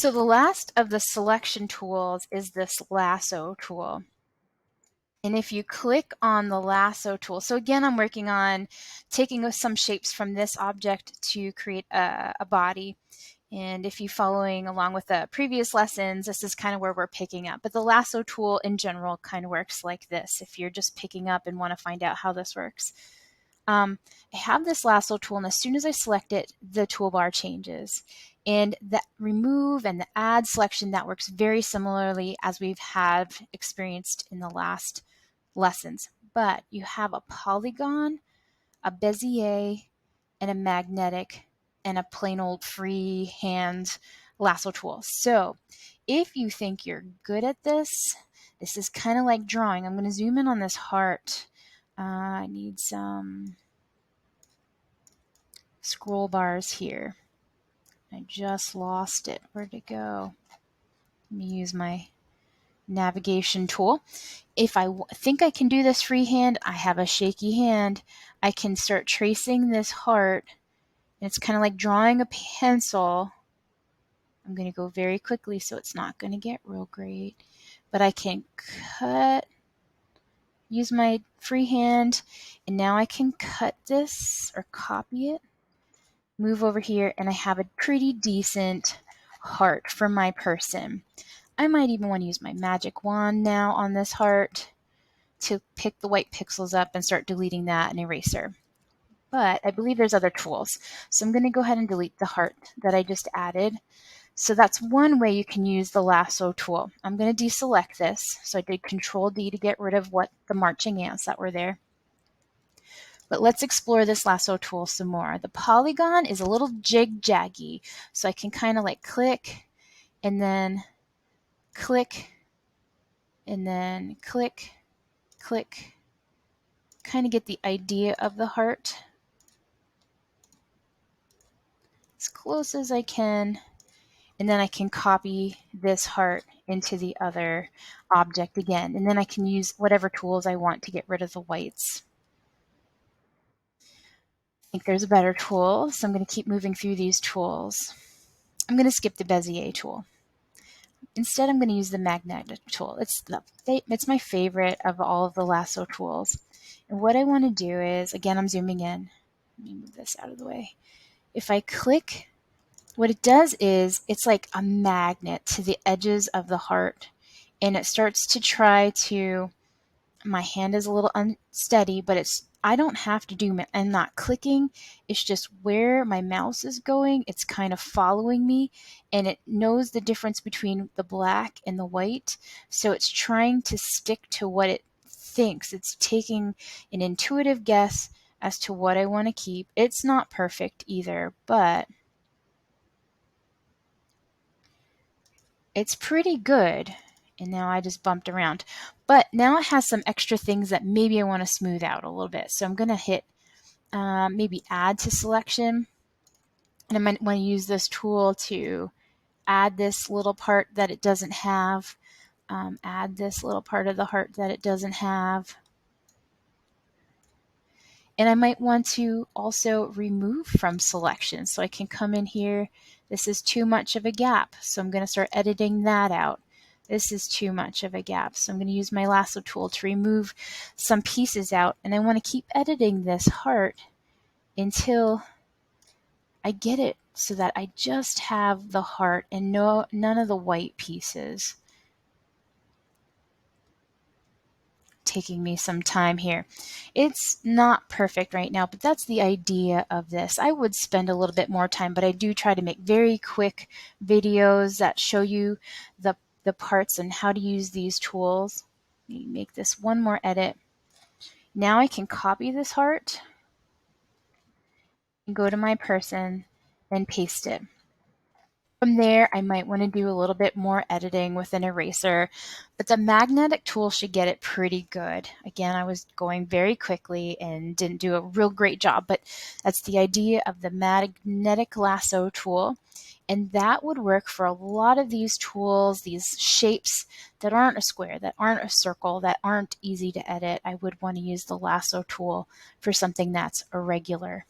So the last of the selection tools is this lasso tool. And if you click on the lasso tool, so again, I'm working on taking some shapes from this object to create a body. And if you're following along with the previous lessons, this is kind of where we're picking up. But the lasso tool in general kind of works like this, if you're just picking up and want to find out how this works. I have this lasso tool, and as soon as I select it, the toolbar changes. And the remove and the add selection, that works very similarly as we've had experienced in the last lessons. But you have a polygon, a Bezier, and a magnetic, and a plain old freehand lasso tool. So if you think you're good at this, this is kind of like drawing. I'm going to zoom in on this heart. I need some scroll bars here. I just lost it. Where'd it go? Let me use my navigation tool. If I think I can do this freehand, I have a shaky hand, I can start tracing this heart. And it's kind of like drawing a pencil. I'm going to go very quickly so it's not going to get real great. But I can cut, use my freehand, and now I can cut this or copy it, move over here, and I have a pretty decent heart for my person. I might even want to use my magic wand now on this heart to pick the white pixels up and start deleting that in Eraser. But I believe there's other tools. So I'm going to go ahead and delete the heart that I just added. So that's one way you can use the lasso tool. I'm going to deselect this. So I did Control D to get rid of the marching ants that were there. But let's explore this lasso tool some more. The polygon is a little jig-jaggy. So I can kind of like click and then click and then click, click. Kind of get the idea of the heart as close as I can, and then I can copy this heart into the other object again, and then I can use whatever tools I want to get rid of the whites. I think there's a better tool, so I'm going to keep moving through these tools. I'm going to skip the Bezier tool. Instead, I'm going to use the magnetic tool. It's my favorite of all of the lasso tools. And what I want to do is, again, I'm zooming in. Let me move this out of the way. If I click, what it does is it's like a magnet to the edges of the heart, and it starts to try to, my hand is a little unsteady, but I don't have to do, I'm not clicking, it's just where my mouse is going, it's kind of following me, and it knows the difference between the black and the white, so it's trying to stick to what it thinks. It's taking an intuitive guess as to what I want to keep. It's not perfect either, but it's pretty good. And now I just bumped around. But now it has some extra things that maybe I want to smooth out a little bit. So I'm going to hit maybe add to selection. And I might want to use this tool to add this little part that it doesn't have. Add this little part of the heart that it doesn't have. And I might want to also remove from selection. So I can come in here. This is too much of a gap. So I'm going to start editing that out. This is too much of a gap. So I'm going to use my lasso tool to remove some pieces out. And I want to keep editing this heart until I get it so that I just have the heart and none of the white pieces. Taking me some time here. It's not perfect right now, but that's the idea of this. I would spend a little bit more time, but I do try to make very quick videos that show you the parts and how to use these tools. Let me make this one more edit. Now I can copy this heart and go to my person and paste it. From there, I might want to do a little bit more editing with an eraser, but the magnetic tool should get it pretty good. Again, I was going very quickly and didn't do a real great job, but that's the idea of the magnetic lasso tool. And that would work for a lot of these tools, these shapes that aren't a square, that aren't a circle, that aren't easy to edit. I would want to use the lasso tool for something that's irregular.